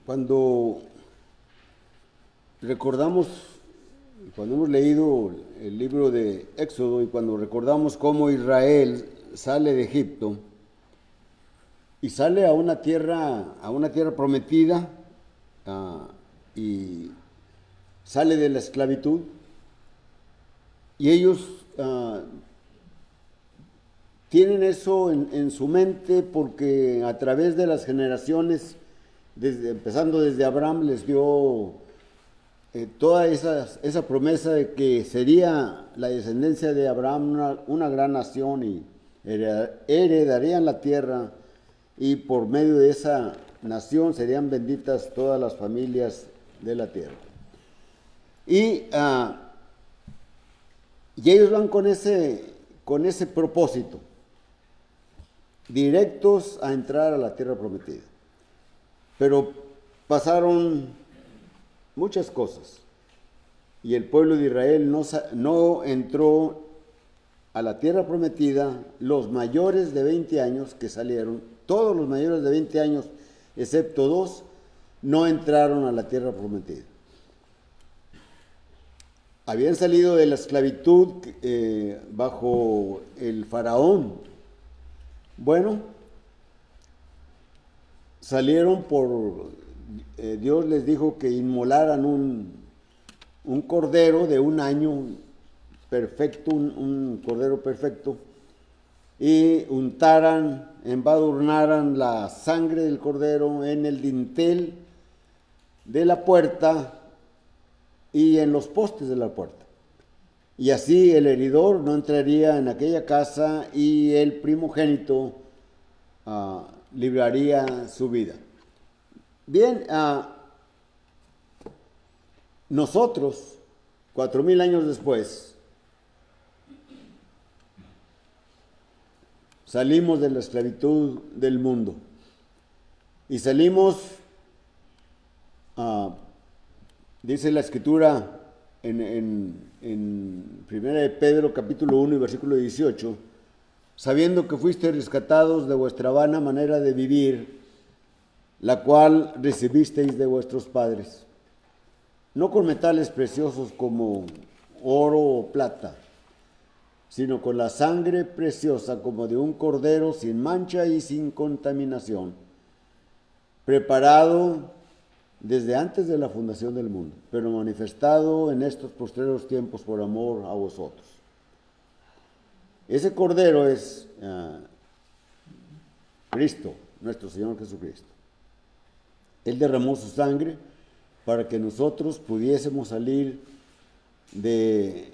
Cuando recordamos, cuando hemos leído el libro de Éxodo y cuando recordamos cómo Israel sale de Egipto y sale a una tierra prometida, y sale de la esclavitud, y ellos tienen eso en su mente porque a través de las generaciones, empezando desde Abraham, les dio toda esa promesa de que sería la descendencia de Abraham una gran nación y heredarían la tierra, y por medio de esa nación serían benditas todas las familias de la tierra. Y ellos van con ese propósito, directos a entrar a la tierra prometida. Pero pasaron muchas cosas y el pueblo de Israel no entró a la tierra prometida. Los mayores de 20 años que salieron, todos los mayores de 20 años, excepto 2, no entraron a la tierra prometida. Habían salido de la esclavitud bajo el faraón. Bueno, salieron Dios les dijo que inmolaran un cordero de un año perfecto, un cordero perfecto, y embadurnaran la sangre del cordero en el dintel de la puerta y en los postes de la puerta. Y así el heridor no entraría en aquella casa y el primogénito libraría su vida. Bien, nosotros, 4000 años después, salimos de la esclavitud del mundo y salimos, dice la Escritura en 1 de Pedro capítulo 1 y versículo 18, sabiendo que fuisteis rescatados de vuestra vana manera de vivir, la cual recibisteis de vuestros padres, no con metales preciosos como oro o plata, sino con la sangre preciosa como de un cordero sin mancha y sin contaminación, preparado desde antes de la fundación del mundo, pero manifestado en estos postreros tiempos por amor a vosotros. Ese cordero es Cristo, nuestro Señor Jesucristo. Él derramó su sangre para que nosotros pudiésemos salir de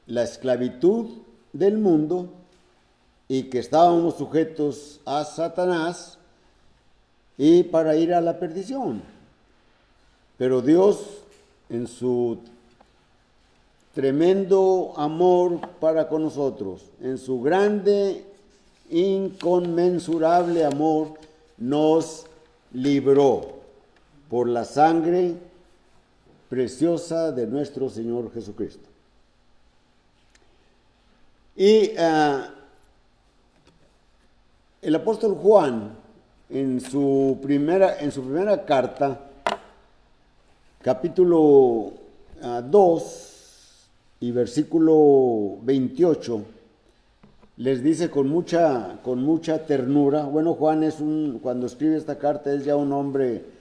la esclavitud del mundo y que estábamos sujetos a Satanás y para ir a la perdición. Pero Dios, en su tremendo amor para con nosotros, en su grande, inconmensurable amor, nos libró por la sangre preciosa de nuestro Señor Jesucristo. Y el apóstol Juan, en su primera carta, capítulo 2 y versículo 28, les dice con mucha ternura. Bueno, Juan cuando escribe esta carta es ya un hombre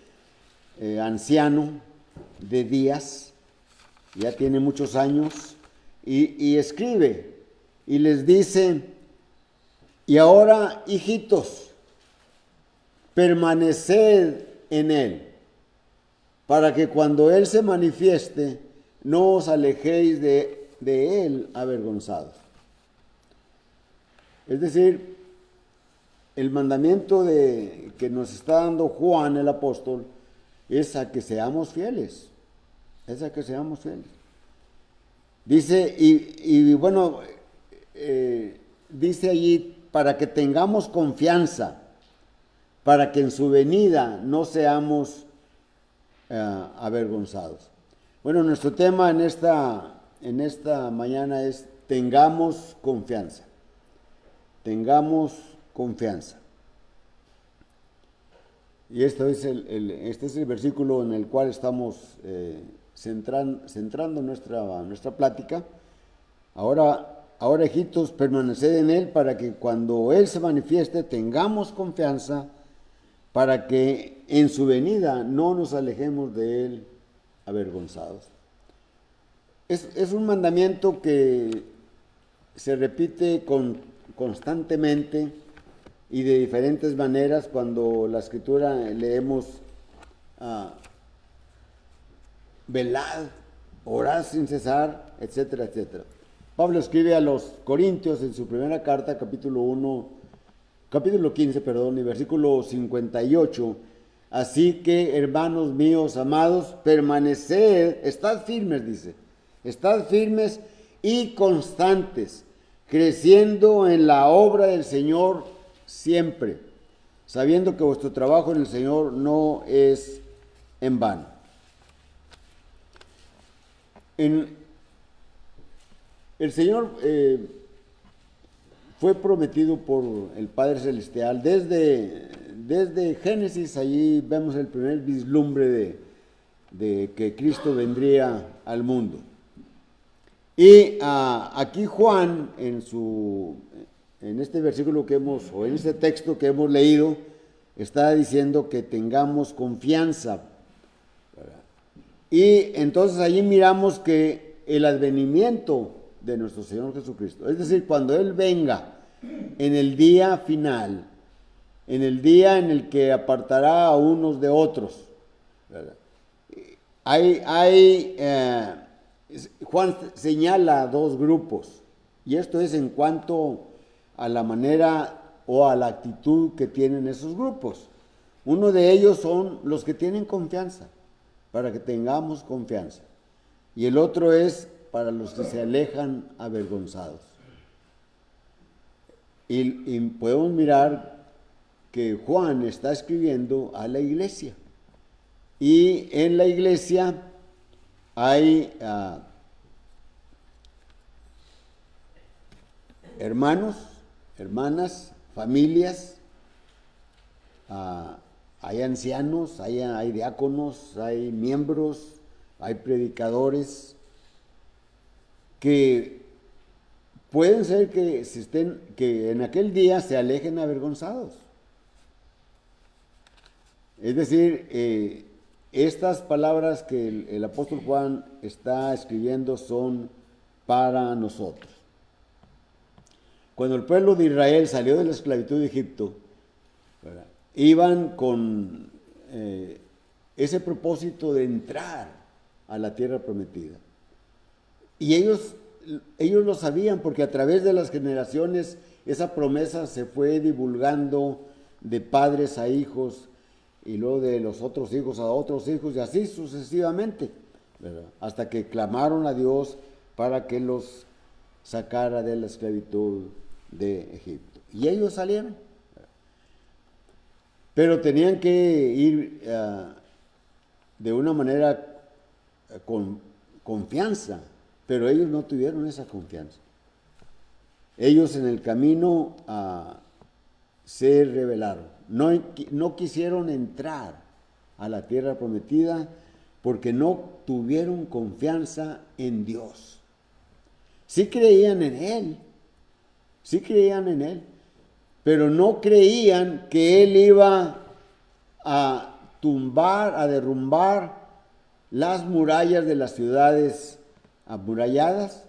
anciano de días, ya tiene muchos años, y escribe y les dice: y ahora, hijitos, permaneced en él, para que cuando él se manifieste no os alejéis de él avergonzados. Es decir, el mandamiento que nos está dando Juan el apóstol es a que seamos fieles, Dice, dice allí, para que tengamos confianza, para que en su venida no seamos avergonzados. Bueno, nuestro tema en esta mañana es: tengamos confianza. Y este es el versículo en el cual estamos centrando nuestra plática. Ahora, hijitos, permaneced en Él para que cuando Él se manifieste tengamos confianza, para que en su venida no nos alejemos de Él avergonzados. Es un mandamiento que se repite constantemente y de diferentes maneras cuando la Escritura leemos velad, orad sin cesar, etcétera, etcétera. Pablo escribe a los Corintios en su primera carta, capítulo 15, y versículo 58. Así que, hermanos míos amados, permaneced, estad firmes, dice, estad firmes y constantes, creciendo en la obra del Señor siempre, sabiendo que vuestro trabajo en el Señor no es en vano. El Señor fue prometido por el Padre Celestial. Desde Génesis, allí vemos el primer vislumbre de que Cristo vendría al mundo. Y aquí Juan, en este versículo en este texto que hemos leído, está diciendo que tengamos confianza. Y entonces allí miramos que el advenimiento de nuestro Señor Jesucristo, es decir, cuando Él venga en el día final, en el día en el que apartará a unos de otros, ¿verdad? Juan señala dos grupos, y esto es en cuanto a la manera o a la actitud que tienen esos grupos. Uno de ellos son los que tienen confianza, para que tengamos confianza, y el otro es para los que se alejan avergonzados. Y podemos mirar que Juan está escribiendo a la iglesia, y en la iglesia hay hermanos, hermanas, familias, hay ancianos, hay diáconos, hay miembros, hay predicadores, que pueden ser que en aquel día se alejen avergonzados. Es decir, estas palabras que el apóstol Juan está escribiendo son para nosotros. Cuando el pueblo de Israel salió de la esclavitud de Egipto, ¿verdad?, iban con ese propósito de entrar a la tierra prometida. Y ellos lo sabían, porque a través de las generaciones esa promesa se fue divulgando de padres a hijos, y luego de los otros hijos a otros hijos, y así sucesivamente, ¿verdad?, hasta que clamaron a Dios para que los sacara de la esclavitud de Egipto. Y ellos salieron, ¿verdad?, pero tenían que ir de una manera con confianza, pero ellos no tuvieron esa confianza. Ellos en el camino se rebelaron, no quisieron entrar a la tierra prometida porque no tuvieron confianza en Dios. Sí creían en Él, pero no creían que Él iba a derrumbar las murallas de las ciudades amuralladas,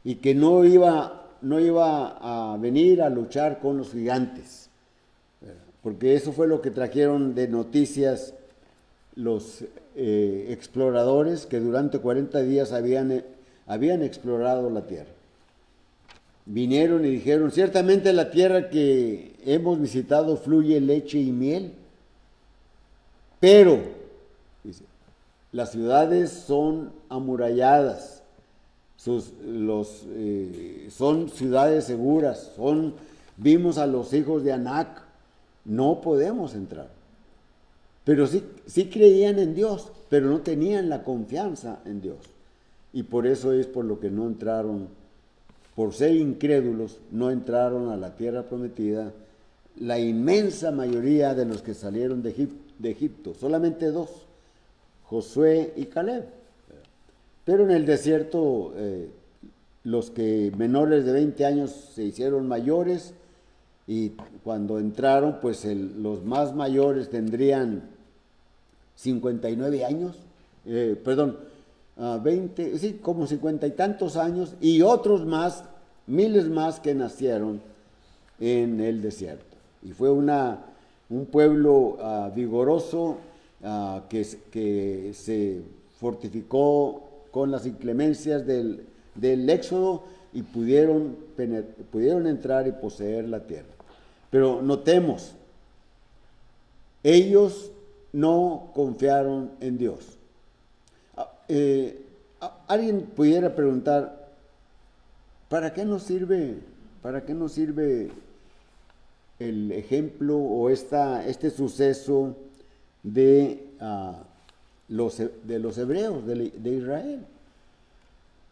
y que no iba a venir a luchar con los gigantes, porque eso fue lo que trajeron de noticias los exploradores que durante 40 días habían explorado la tierra. Vinieron y dijeron: ciertamente la tierra que hemos visitado fluye leche y miel, pero, dice, las ciudades son amuralladas, son ciudades seguras, vimos a los hijos de Anac, no podemos entrar. Pero sí creían en Dios, pero no tenían la confianza en Dios. Y por eso es por lo que no entraron, por ser incrédulos, no entraron a la tierra prometida la inmensa mayoría de los que salieron de de Egipto, solamente dos, Josué y Caleb. Pero en el desierto los que menores de 20 años se hicieron mayores, y cuando entraron, pues los más mayores tendrían 59 años, 20, sí, como 50 y tantos años, y otros más, miles más que nacieron en el desierto. Y fue un pueblo vigoroso que se fortificó con las inclemencias del Éxodo y pudieron entrar y poseer la tierra. Pero notemos, ellos no confiaron en Dios. Alguien pudiera preguntar, ¿para qué nos sirve el ejemplo o este suceso de los hebreos, de Israel?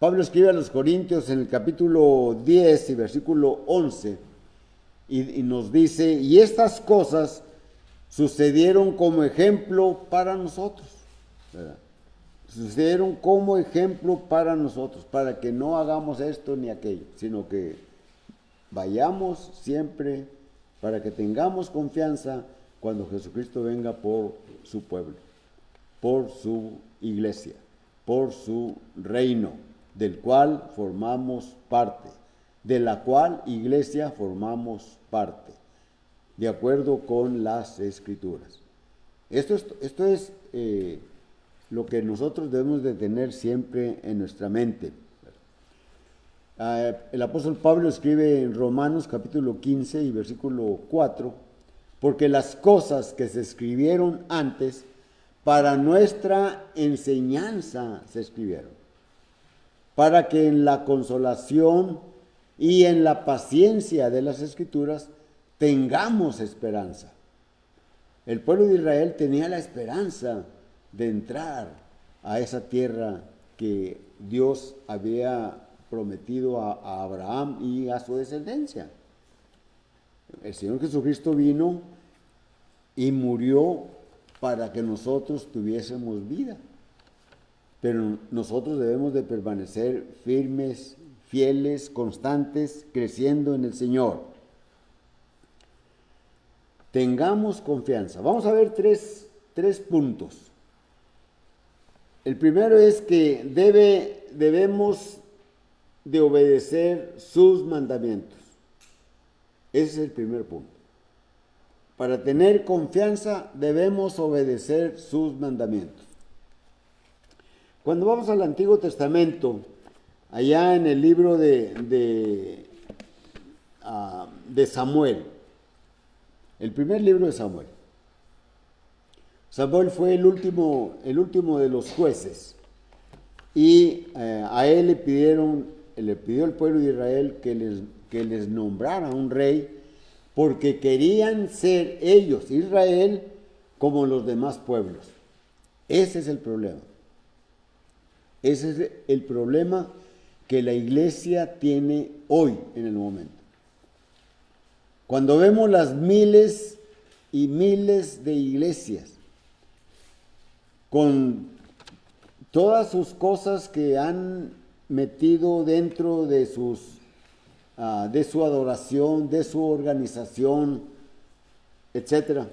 Pablo escribe a los Corintios en el capítulo 10 y versículo 11 y nos dice, y estas cosas sucedieron como ejemplo para nosotros, ¿verdad? Sucedieron como ejemplo para nosotros, para que no hagamos esto ni aquello, sino que vayamos siempre, para que tengamos confianza cuando Jesucristo venga por su pueblo, por su iglesia, por su reino, del cual formamos parte, de la cual iglesia formamos parte, de acuerdo con las Escrituras. Esto es lo que nosotros debemos de tener siempre en nuestra mente. El apóstol Pablo escribe en Romanos capítulo 15 y versículo 4, porque las cosas que se escribieron antes para nuestra enseñanza se escribieron, para que en la consolación y en la paciencia de las Escrituras tengamos esperanza. El pueblo de Israel tenía la esperanza de entrar a esa tierra que Dios había prometido a Abraham y a su descendencia. El Señor Jesucristo vino y murió para que nosotros tuviésemos vida. Pero nosotros debemos de permanecer firmes, fieles, constantes, creciendo en el Señor. Tengamos confianza. Vamos a ver tres puntos. El primero es que debemos de obedecer sus mandamientos. Ese es el primer punto. Para tener confianza debemos obedecer sus mandamientos. Cuando vamos al Antiguo Testamento, allá en el libro de Samuel, el primer libro de Samuel, Samuel fue el último de los jueces, y a él le pidió el pueblo de Israel que les nombrara un rey, porque querían ser ellos, Israel, como los demás pueblos. Ese es el problema. Ese es el problema que la iglesia tiene hoy en el momento. Cuando vemos las miles y miles de iglesias con todas sus cosas que han metido dentro de su adoración, de su organización, etc.,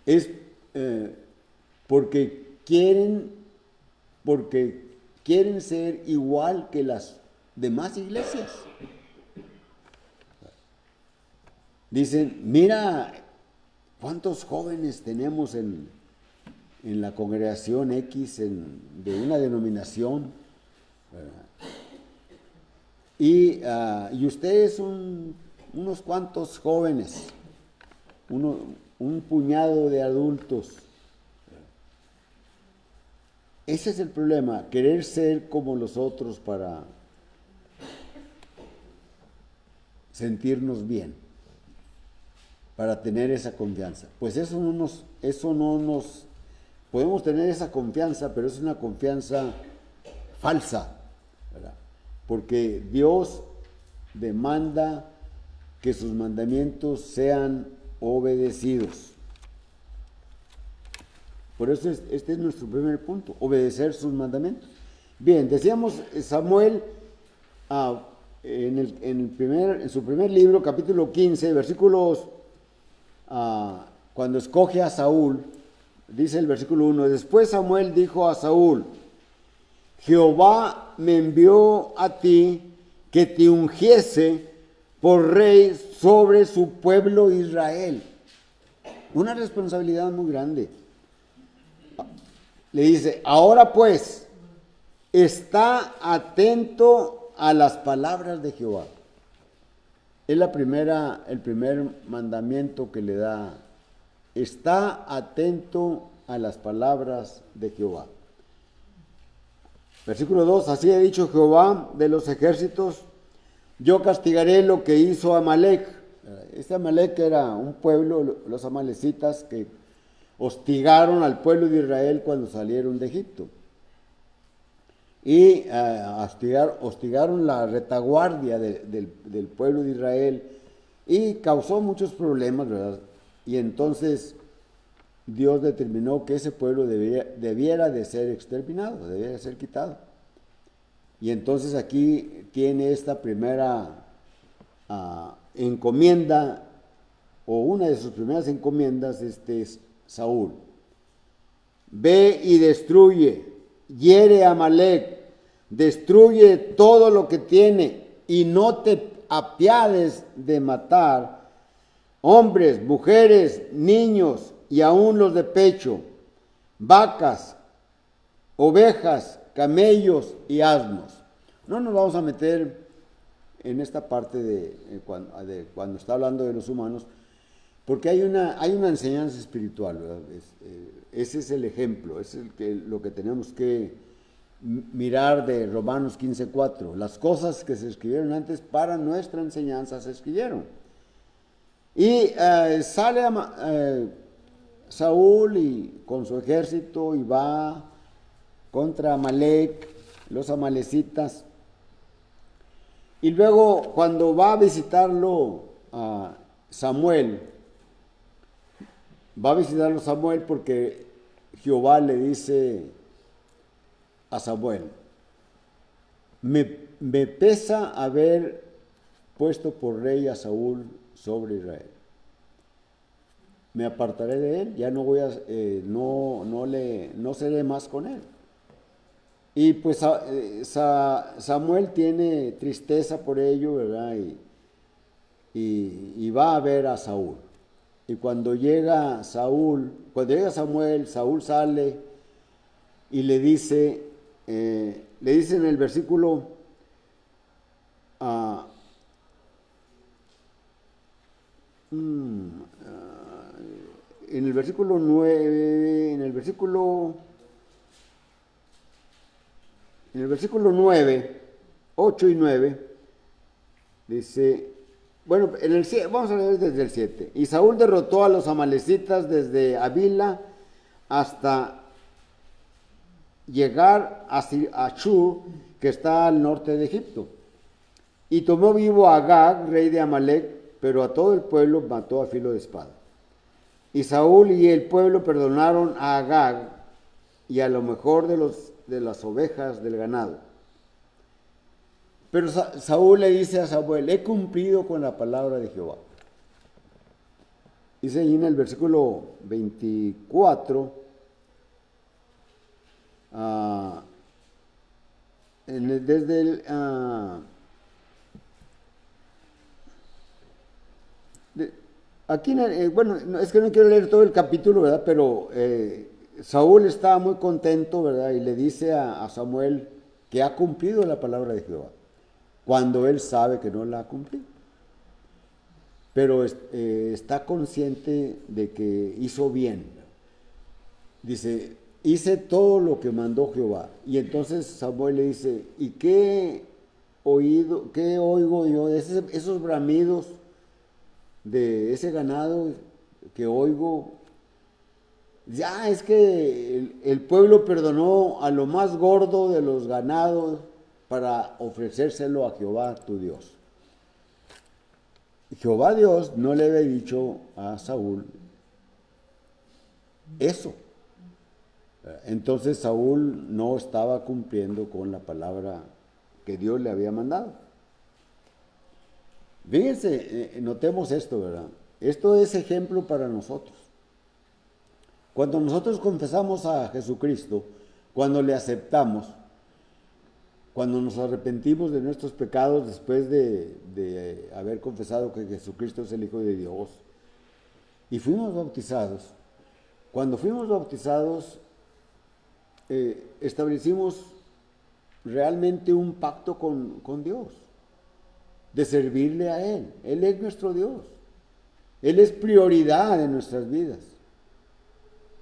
es porque quieren ser igual que las demás iglesias. Dicen, mira cuántos jóvenes tenemos en la congregación X de una denominación, ¿verdad? Y ustedes son unos cuantos jóvenes, un puñado de adultos. Ese es el problema, querer ser como los otros para sentirnos bien, para tener esa confianza. Pues eso no nos podemos tener esa confianza, pero es una confianza falsa, ¿verdad? Porque Dios demanda que sus mandamientos sean obedecidos. Por eso este es nuestro primer punto, obedecer sus mandamientos. Bien, decíamos Samuel en su primer libro, capítulo 15, versículos, cuando escoge a Saúl, dice el versículo 1, después Samuel dijo a Saúl, Jehová me envió a ti que te ungiese por rey sobre su pueblo Israel. Una responsabilidad muy grande. Le dice, ahora pues, está atento a las palabras de Jehová. Es el primer mandamiento que le da. Está atento a las palabras de Jehová. Versículo 2, así ha dicho Jehová de los ejércitos, yo castigaré lo que hizo Amalec. Este Amalec era un pueblo, los amalecitas, que hostigaron al pueblo de Israel cuando salieron de Egipto. Y hostigaron la retaguardia del pueblo de Israel y causó muchos problemas, ¿verdad? Y entonces Dios determinó que ese pueblo debiera de ser exterminado, debiera de ser quitado. Y entonces aquí tiene esta primera encomienda, o una de sus primeras encomiendas, es Saúl. Ve y destruye, hiere a Amalec, destruye todo lo que tiene y no te apiades de matar hombres, mujeres, niños y aún los de pecho, vacas, ovejas, camellos y asnos. No nos vamos a meter en esta parte de cuando está hablando de los humanos, porque hay una enseñanza espiritual, ¿verdad? Ese es el ejemplo, es lo que tenemos que mirar de Romanos 15:4. Las cosas que se escribieron antes para nuestra enseñanza se escribieron. Y sale Saúl y con su ejército y va contra Amalec, los amalecitas. Y luego cuando va a visitarlo Samuel porque Jehová le dice a Samuel, me pesa haber puesto por rey a Saúl sobre Israel. Me apartaré de él, ya no voy a, no seré más con él. Y pues Samuel tiene tristeza por ello, ¿verdad? Y va a ver a Saúl. Y cuando llega Samuel, Saúl sale y le dice en el versículo en el versículo 9, en el versículo 9, 8 y 9, dice, bueno, vamos a leer desde el 7. Y Saúl derrotó a los amalecitas desde Avila hasta llegar a Shur, que está al norte de Egipto. Y tomó vivo a Agag, rey de Amalec, pero a todo el pueblo mató a filo de espada. Y Saúl y el pueblo perdonaron a Agag y a lo mejor de las ovejas del ganado. Pero Saúl le dice a Samuel, he cumplido con la palabra de Jehová. Dice ahí en el versículo 24, aquí, bueno, es que no quiero leer todo el capítulo, ¿verdad? Pero Saúl está muy contento, ¿verdad? Y le dice a Samuel que ha cumplido la palabra de Jehová, cuando él sabe que no la ha cumplido. Pero está consciente de que hizo bien. Dice, hice todo lo que mandó Jehová. Y entonces Samuel le dice, ¿y qué oigo yo de esos bramidos de ese ganado que oigo? Ya es que el pueblo perdonó a lo más gordo de los ganados para ofrecérselo a Jehová tu Dios. Jehová Dios no le había dicho a Saúl eso. Entonces Saúl no estaba cumpliendo con la palabra que Dios le había mandado. Fíjense, notemos esto, ¿verdad? Esto es ejemplo para nosotros. Cuando nosotros confesamos a Jesucristo, cuando le aceptamos, cuando nos arrepentimos de nuestros pecados después de haber confesado que Jesucristo es el Hijo de Dios, y fuimos bautizados, cuando fuimos bautizados, establecimos realmente un pacto con Dios, de servirle a Él. Él es nuestro Dios. Él es prioridad en nuestras vidas.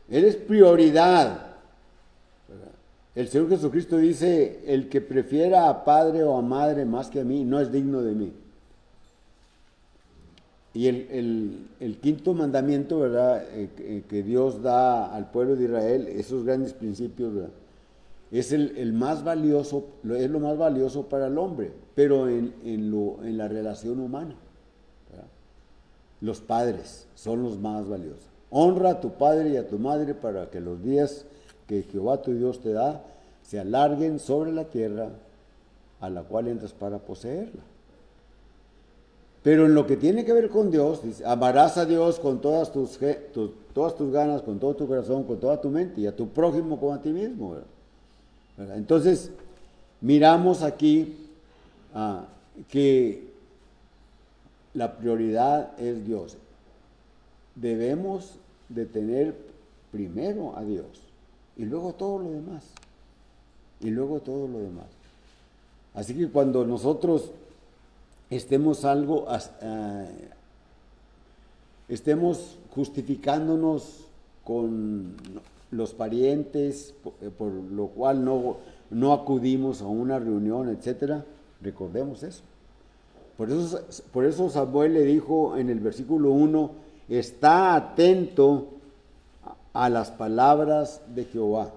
Él es prioridad. El Señor Jesucristo dice, el que prefiera a padre o a madre más que a mí, no es digno de mí. Y el quinto mandamiento, ¿verdad?, que Dios da al pueblo de Israel, esos grandes principios, ¿verdad?, es el más valioso, es lo más valioso para el hombre, pero en la relación humana, ¿verdad? Los padres son los más valiosos. Honra a tu padre y a tu madre para que los días que Jehová tu Dios te da se alarguen sobre la tierra a la cual entras para poseerla. Pero en lo que tiene que ver con Dios, dice, amarás a Dios con todas tus ganas, con todo tu corazón, con toda tu mente, y a tu prójimo como a ti mismo, ¿verdad? Entonces, miramos aquí que la prioridad es Dios. Debemos de tener primero a Dios y luego todo lo demás. Y luego todo lo demás. Así que cuando nosotros estemos justificándonos con los parientes, por lo cual no acudimos a una reunión, etcétera, recordemos eso. Por eso Samuel le dijo en el versículo 1, está atento a las palabras de Jehová.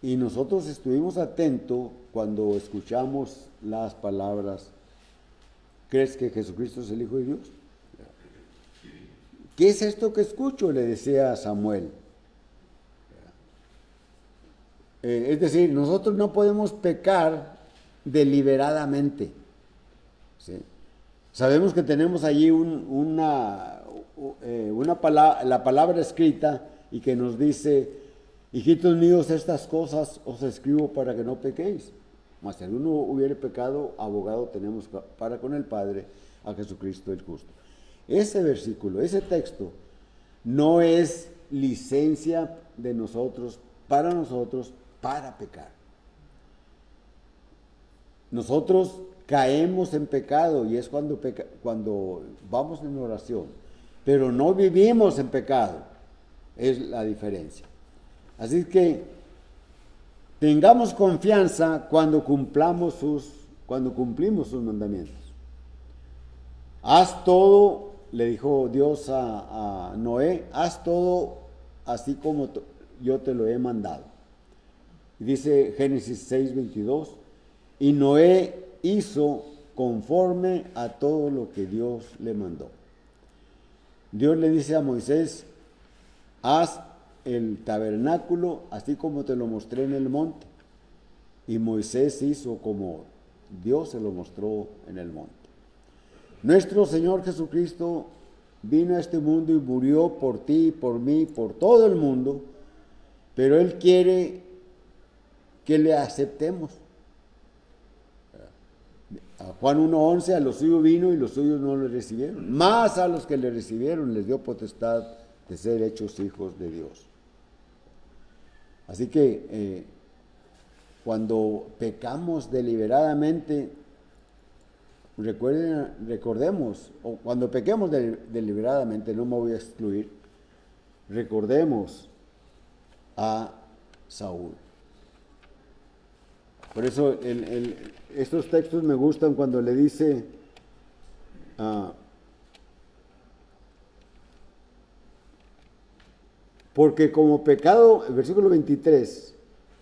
Y nosotros estuvimos atentos cuando escuchamos las palabras. ¿Crees que Jesucristo es el Hijo de Dios? ¿Qué es esto que escucho?, le decía a Samuel. Es decir, nosotros no podemos pecar deliberadamente, ¿sí? Sabemos que tenemos allí la palabra escrita y que nos dice, hijitos míos, estas cosas os escribo para que no pequéis. Mas si alguno hubiere pecado, abogado tenemos para con el Padre, a Jesucristo el justo. Ese versículo, ese texto, no es licencia de nosotros, para pecar. Nosotros caemos en pecado y es cuando vamos en oración, pero no vivimos en pecado, es la diferencia. Así que tengamos confianza cuando cumplimos sus mandamientos. Haz todo, le dijo Dios a Noé, haz todo así como yo te lo he mandado. Y dice Génesis 6:22, y Noé hizo conforme a todo lo que Dios le mandó. Dios le dice a Moisés, haz el tabernáculo así como te lo mostré en el monte. Y Moisés hizo como Dios se lo mostró en el monte. Nuestro Señor Jesucristo vino a este mundo y murió por ti, por mí, por todo el mundo, pero Él quiere que le aceptemos. A Juan 1:11, a los suyos vino y los suyos no le recibieron. Más a los que le recibieron les dio potestad de ser hechos hijos de Dios. Así que cuando pecamos deliberadamente, recordemos, o cuando pequemos deliberadamente, no me voy a excluir, recordemos a Saúl. Por eso estos textos me gustan cuando le dice, porque como pecado, el versículo 23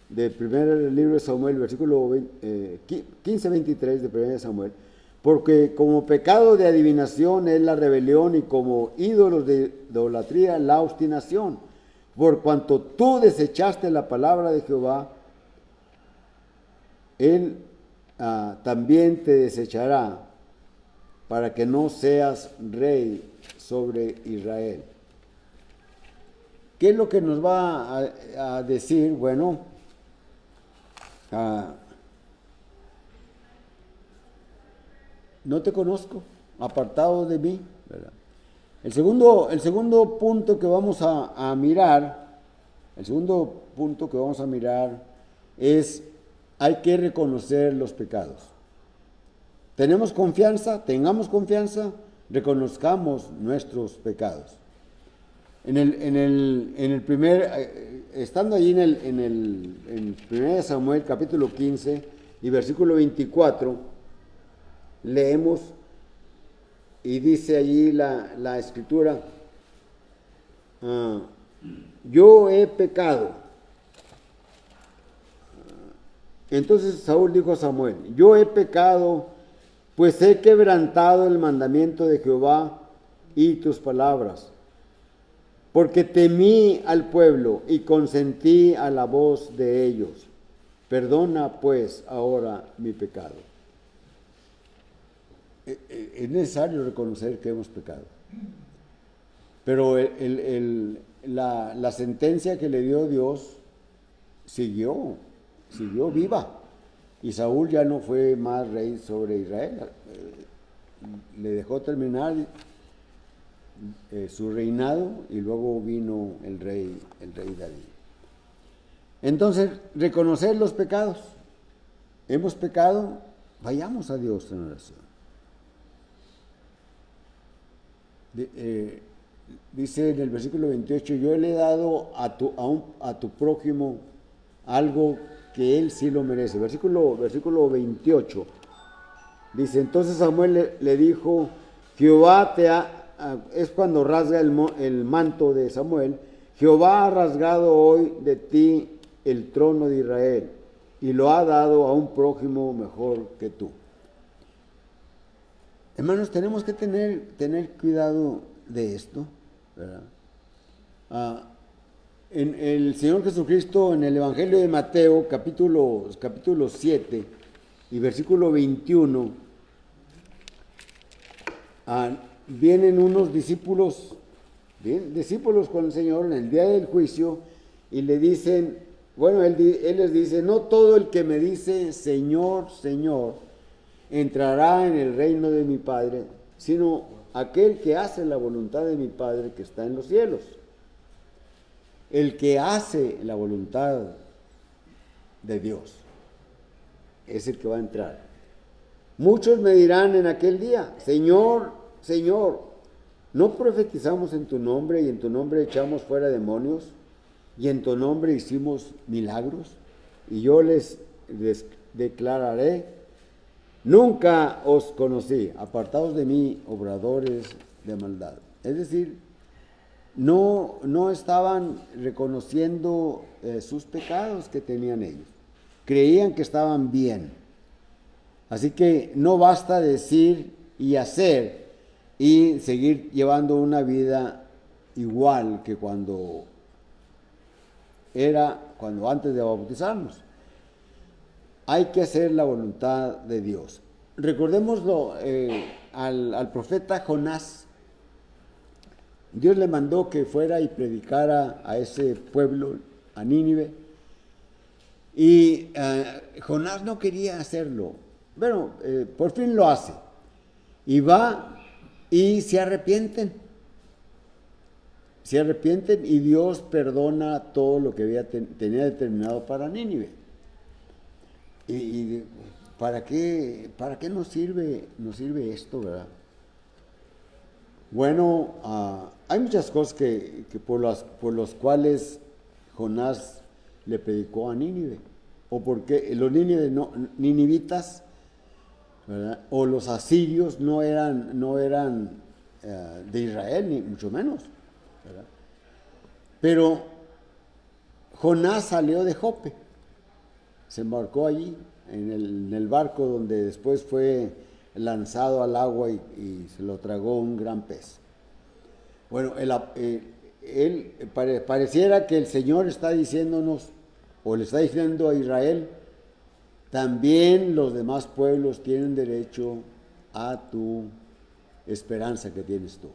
del primer libro de Samuel, versículo 15-23 de primer de Samuel, porque como pecado de adivinación es la rebelión y como ídolos de idolatría la obstinación. por cuanto tú desechaste la palabra de Jehová, Él también te desechará para que no seas rey sobre Israel. ¿Qué es lo que nos va a decir? Bueno, no te conozco, apartado de mí, ¿verdad? El segundo punto que vamos a mirar, es, hay que reconocer los pecados. Tengamos confianza, reconozcamos nuestros pecados. Estando allí en 1 Samuel capítulo 15 y versículo 24, leemos y dice allí la escritura, yo he pecado. Entonces Saúl dijo a Samuel, yo he pecado, pues he quebrantado el mandamiento de Jehová y tus palabras, porque temí al pueblo y consentí a la voz de ellos. Perdona pues ahora mi pecado. Es necesario reconocer que hemos pecado. Pero la sentencia que le dio Dios siguió viva. Y Saúl ya no fue más rey sobre Israel. Le dejó terminar su reinado y luego vino el rey David. Entonces, reconocer los pecados. Hemos pecado, vayamos a Dios en oración. Dice en el versículo 28, yo le he dado a tu prójimo algo que él sí lo merece. Versículo 28 dice, entonces Samuel le dijo, Jehová es cuando rasga el manto de Samuel, Jehová ha rasgado hoy de ti el trono de Israel y lo ha dado a un prójimo mejor que tú. Hermanos, tenemos que tener cuidado de esto, ¿verdad? En el Señor Jesucristo, en el Evangelio de Mateo, capítulo 7 y versículo 21, vienen unos discípulos con el Señor en el día del juicio y le dicen, bueno, él les dice, no todo el que me dice Señor, Señor, entrará en el reino de mi Padre, sino aquel que hace la voluntad de mi Padre que está en los cielos. El que hace la voluntad de Dios es el que va a entrar. Muchos me dirán en aquel día, Señor, Señor, ¿no profetizamos en tu nombre y en tu nombre echamos fuera demonios y en tu nombre hicimos milagros? Y yo les declararé, nunca os conocí, apartados de mí, obradores de maldad. Es decir, no estaban reconociendo sus pecados que tenían ellos. Creían que estaban bien. Así que no basta decir y hacer y seguir llevando una vida igual que cuando antes de bautizarnos. Hay que hacer la voluntad de Dios. Recordémoslo al profeta Jonás. Dios le mandó que fuera y predicara a ese pueblo, a Nínive, y Jonás no quería hacerlo. Bueno, por fin lo hace, y va y se arrepienten, y Dios perdona todo lo que tenía determinado para Nínive. ¿Y para qué nos sirve esto, verdad? Bueno, hay muchas cosas que por los cuales Jonás le predicó a Nínive, o porque los ninivitas, ¿verdad? O los asirios no eran de Israel, ni mucho menos, ¿verdad? Pero Jonás salió de Jope, se embarcó allí en el barco donde después fue lanzado al agua y se lo tragó un gran pez. Bueno, pareciera que el Señor está diciéndonos, o le está diciendo a Israel, también los demás pueblos tienen derecho a tu esperanza que tienes tú.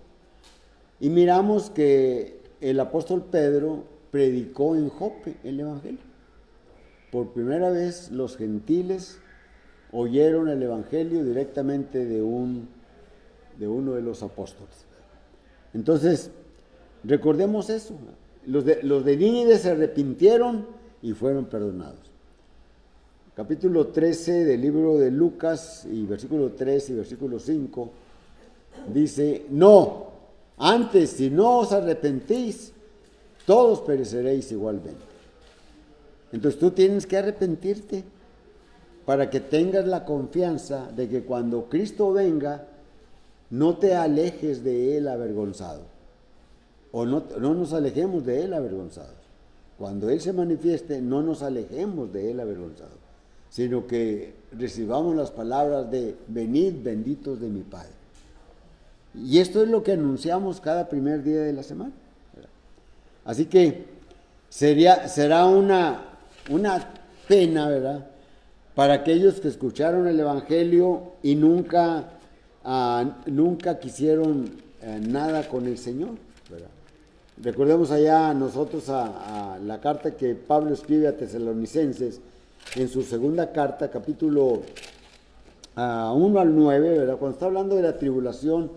Y miramos que el apóstol Pedro predicó en Jope el Evangelio. Por primera vez los gentiles oyeron el Evangelio directamente de uno de los apóstoles. Entonces, recordemos eso. Los de Nínive se arrepintieron y fueron perdonados. Capítulo 13 del libro de Lucas, y versículo 3 y versículo 5, dice, no, antes, si no os arrepentís, todos pereceréis igualmente. Entonces tú tienes que arrepentirte para que tengas la confianza de que cuando Cristo venga, no te alejes de Él avergonzado. O no nos alejemos de Él avergonzados. Cuando Él se manifieste, no nos alejemos de Él avergonzados, sino que recibamos las palabras de venid benditos de mi Padre. Y esto es lo que anunciamos cada primer día de la semana, ¿verdad? Así que será una pena, ¿verdad?, para aquellos que escucharon el Evangelio y nunca quisieron nada con el Señor, ¿verdad? Recordemos allá nosotros a la carta que Pablo escribe a Tesalonicenses, en su segunda carta, capítulo 1 al 9, ¿verdad?, cuando está hablando de la tribulación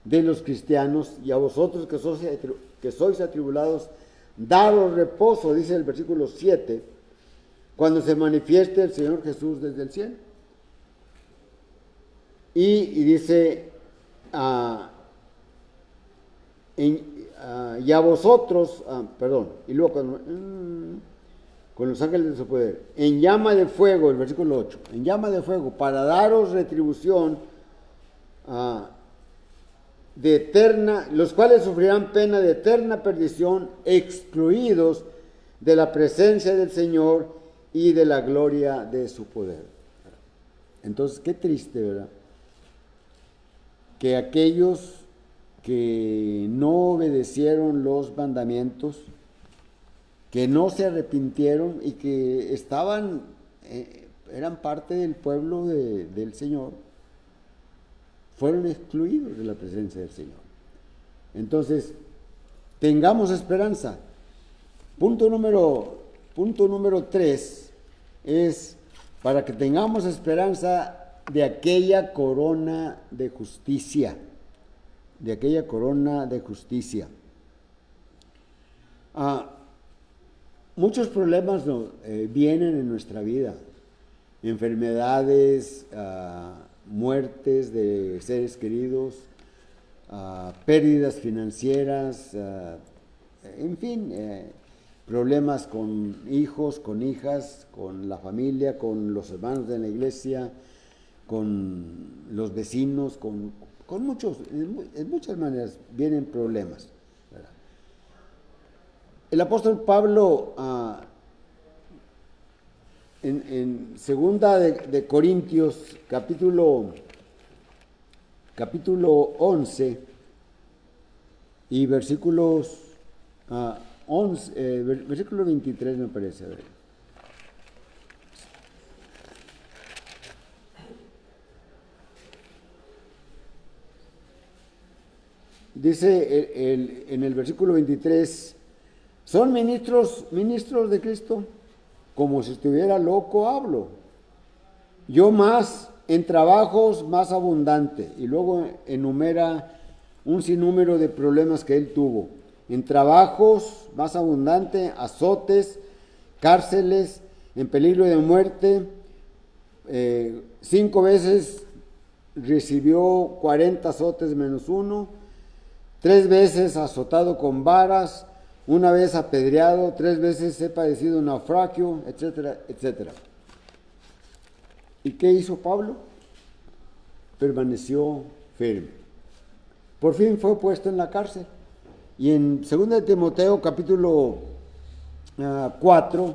de los cristianos, y a vosotros que sois atribulados, daros reposo, dice el versículo 7, cuando se manifieste el Señor Jesús desde el cielo. Y dice, y a vosotros, y luego con los ángeles de su poder, en llama de fuego, el versículo 8, en llama de fuego, para daros retribución de eterna, los cuales sufrirán pena de eterna perdición, excluidos de la presencia del Señor y de la gloria de su poder. Entonces, qué triste, ¿verdad?, que aquellos que no obedecieron los mandamientos, que no se arrepintieron y que eran parte del pueblo del Señor, fueron excluidos de la presencia del Señor. Entonces, tengamos esperanza. Punto número 3 es para que tengamos esperanza de aquella corona de justicia. De aquella corona de justicia. Muchos problemas vienen en nuestra vida. Enfermedades, muertes de seres queridos, pérdidas financieras, en fin, problemas con hijos, con hijas, con la familia, con los hermanos de la iglesia, con los vecinos, con muchos, en muchas maneras vienen problemas, ¿verdad? El apóstol Pablo, en segunda de Corintios, capítulo 11 y versículos 11, versículo 23 me parece, a ver. Dice en el versículo 23, ¿son ministros de Cristo? Como si estuviera loco hablo. Yo más, en trabajos más abundante. Y luego enumera un sinnúmero de problemas que él tuvo. En trabajos más abundante, azotes, cárceles, en peligro de muerte. 5 veces recibió 40 azotes menos 1. 3 veces azotado con varas, 1 vez apedreado, 3 veces he padecido naufragio, etcétera, etcétera. ¿Y qué hizo Pablo? Permaneció firme. Por fin fue puesto en la cárcel. Y en 2 de Timoteo, capítulo 4,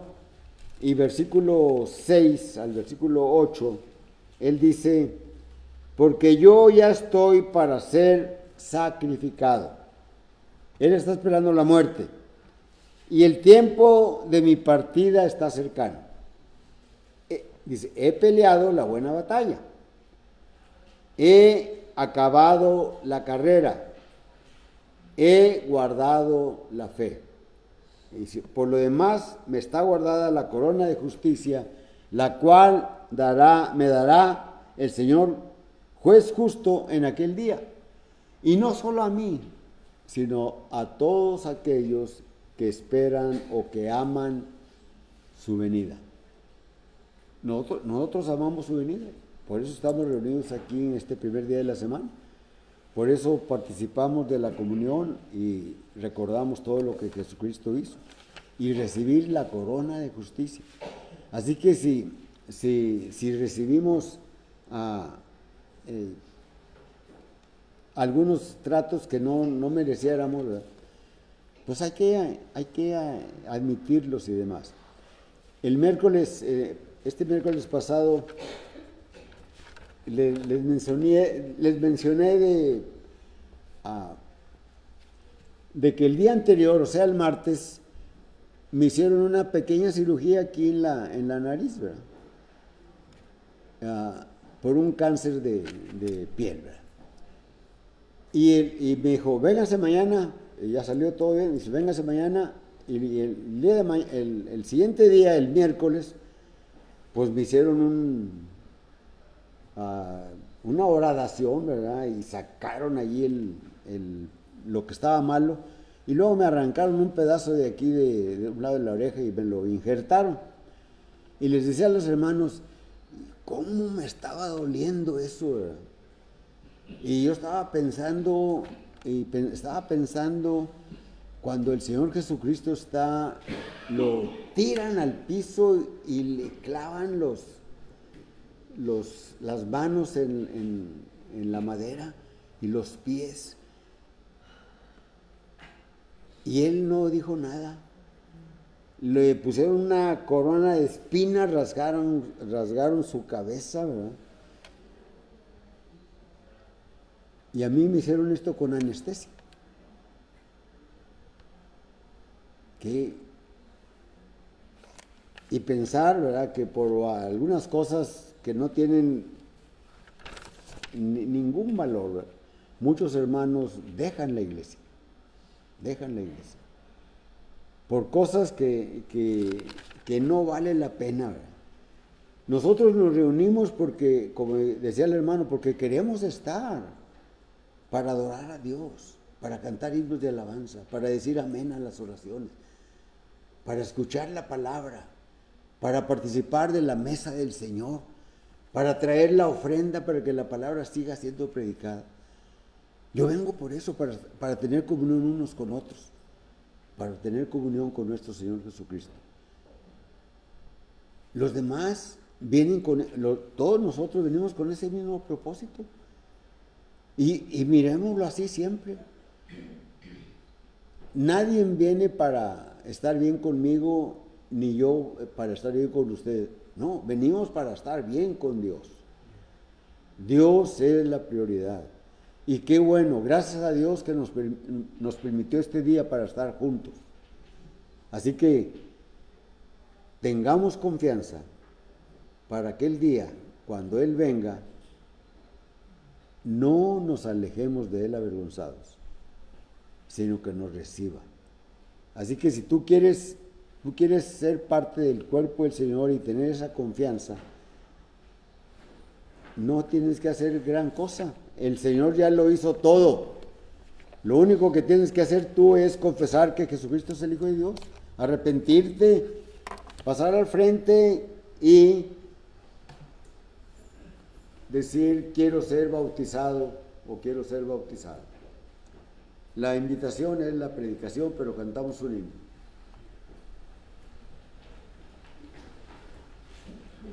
y versículo 6 al versículo 8, él dice, porque yo ya estoy para ser sacrificado. Él está esperando la muerte. Y el tiempo de mi partida está cercano. Dice, he peleado la buena batalla. He acabado la carrera. He guardado la fe. Y dice, por lo demás, me está guardada la corona de justicia, la cual me dará el Señor, juez justo, en aquel día. Y no solo a mí, sino a todos aquellos que esperan o que aman su venida. Nosotros amamos su venida, por eso estamos reunidos aquí en este primer día de la semana. Por eso participamos de la comunión y recordamos todo lo que Jesucristo hizo y recibir la corona de justicia. Así que si recibimos algunos tratos que no mereciéramos, ¿verdad?, pues hay que admitirlos y demás. El miércoles, este miércoles pasado, les mencioné de que el día anterior, o sea, el martes, me hicieron una pequeña cirugía aquí en la nariz, ¿verdad? Por un cáncer de piel, ¿verdad? Y me dijo, véngase mañana, ya salió todo bien, dice, véngase mañana, y el siguiente día, el miércoles, pues me hicieron una horadación, ¿verdad? Y sacaron allí lo que estaba malo, y luego me arrancaron un pedazo de aquí, de un lado de la oreja, y me lo injertaron. Y les decía a los hermanos, ¿cómo me estaba doliendo eso, ¿verdad? Y yo estaba pensando cuando el Señor Jesucristo lo tiran al piso y le clavan las manos en la madera y los pies. Y él no dijo nada. Le pusieron una corona de espinas, rasgaron su cabeza, ¿verdad? Y a mí me hicieron esto con anestesia. Y pensar, ¿verdad?, que por algunas cosas que no tienen ningún valor, ¿verdad?, muchos hermanos dejan la iglesia. Por cosas que no vale la pena, ¿verdad? Nosotros nos reunimos porque, como decía el hermano, porque queremos estar para adorar a Dios, para cantar himnos de alabanza, para decir amén a las oraciones, para escuchar la palabra, para participar de la mesa del Señor, para traer la ofrenda para que la palabra siga siendo predicada. Yo vengo por eso, para tener comunión unos con otros, para tener comunión con nuestro Señor Jesucristo. Los demás vienen todos nosotros venimos con ese mismo propósito. Y miremoslo así siempre. Nadie viene para estar bien conmigo, ni yo para estar bien con usted. No, venimos para estar bien con Dios. Dios es la prioridad. Y qué bueno, gracias a Dios que nos permitió este día para estar juntos. Así que tengamos confianza para aquel día, cuando Él venga, no nos alejemos de Él avergonzados, sino que nos reciba. Así que si tú quieres ser parte del cuerpo del Señor y tener esa confianza, no tienes que hacer gran cosa. El Señor ya lo hizo todo. Lo único que tienes que hacer tú es confesar que Jesucristo es el Hijo de Dios, arrepentirte, pasar al frente y decir, quiero ser bautizado o quiero ser bautizado. La invitación es la predicación, pero cantamos un himno.